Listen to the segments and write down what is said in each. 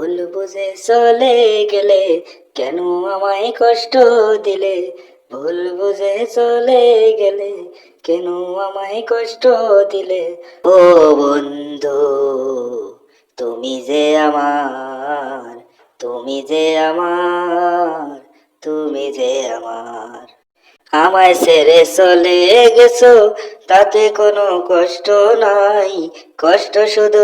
ভুল বুঝে চলে গেলে, কেন আমায় কষ্ট দিলে? ভুল বুঝে চলে গেলে, কেন আমায় কষ্ট দিলে? ও বন্ধু, তুমি যে আমার, তুমি যে আমার, তুমি যে আমার। আমায় ছেড়ে চলে গেছো, তাতে কোনো কষ্ট নাই, কষ্ট শুধু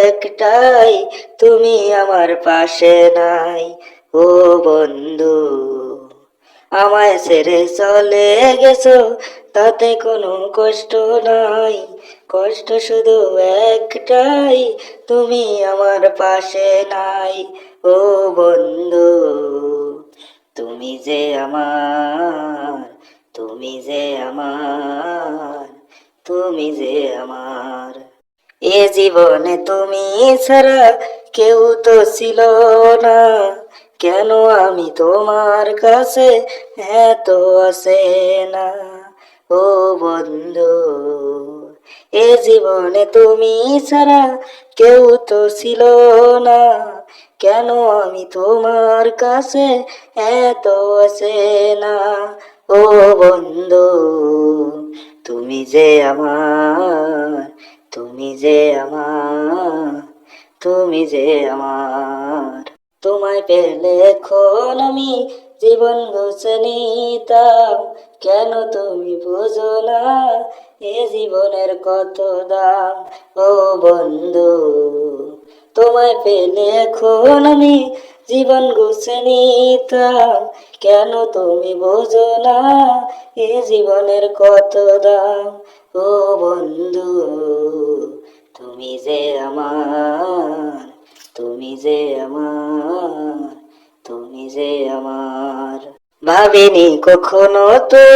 একটাই, তুমি আমার পাশে নাই। ও বন্ধু, আমায় ছেড়ে চলে গেছো, তাতে কোনো কষ্ট নাই, কষ্ট শুধু একটাই, তুমি আমার পাশে নাই। ও বন্ধু, তুমি যে আমার, তুমি যে আমার, তুমি যে আমার। এ জীবনে তুমি ছাড়া কেউ তো ছিল না, কেন আমি তোমার কাছে এত আসে না? ও বন্ধু, এ জীবনে তুমি ছাড়া কেউ তো ছিল না, কেন আমি তোমার কাছে এত আসে না? ও বন্ধু, তুমি যে আমার, তুমি যে আমার, তুমি যে আমার। তোমায় পেলে এখন আমি জীবন গুছে নিতাম, কেন তুমি বুঝো না এ জীবনের কত দাম? ও বন্ধু, তোমায় পেলে এখন আমি জীবন গুছে নিতাম, কেন তুমি বোঝো না এ জীবনের কত দাম? ও বন্ধু, তুমি যে আমার, তুমি যে আমার, তুমি যে আমার। ভাবিনি কখনো তো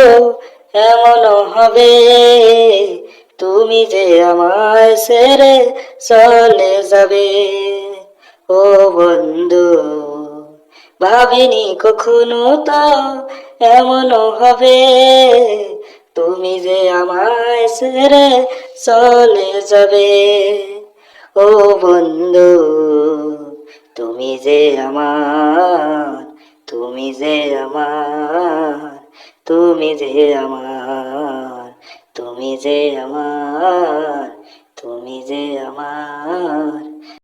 এমন হবে, তুমি যে আমায় ছেড়ে চলে যাবে। ও বন্ধু, ভাবিনি কখনো তো এমন হবে, তুমি যে আমায় ছেড়ে চলে যাবে। ও বন্ধু, তুমি যে আমার, তুমি যে আমার, তুমি যে আমার, তুমি যে আমার, তুমি যে আমার।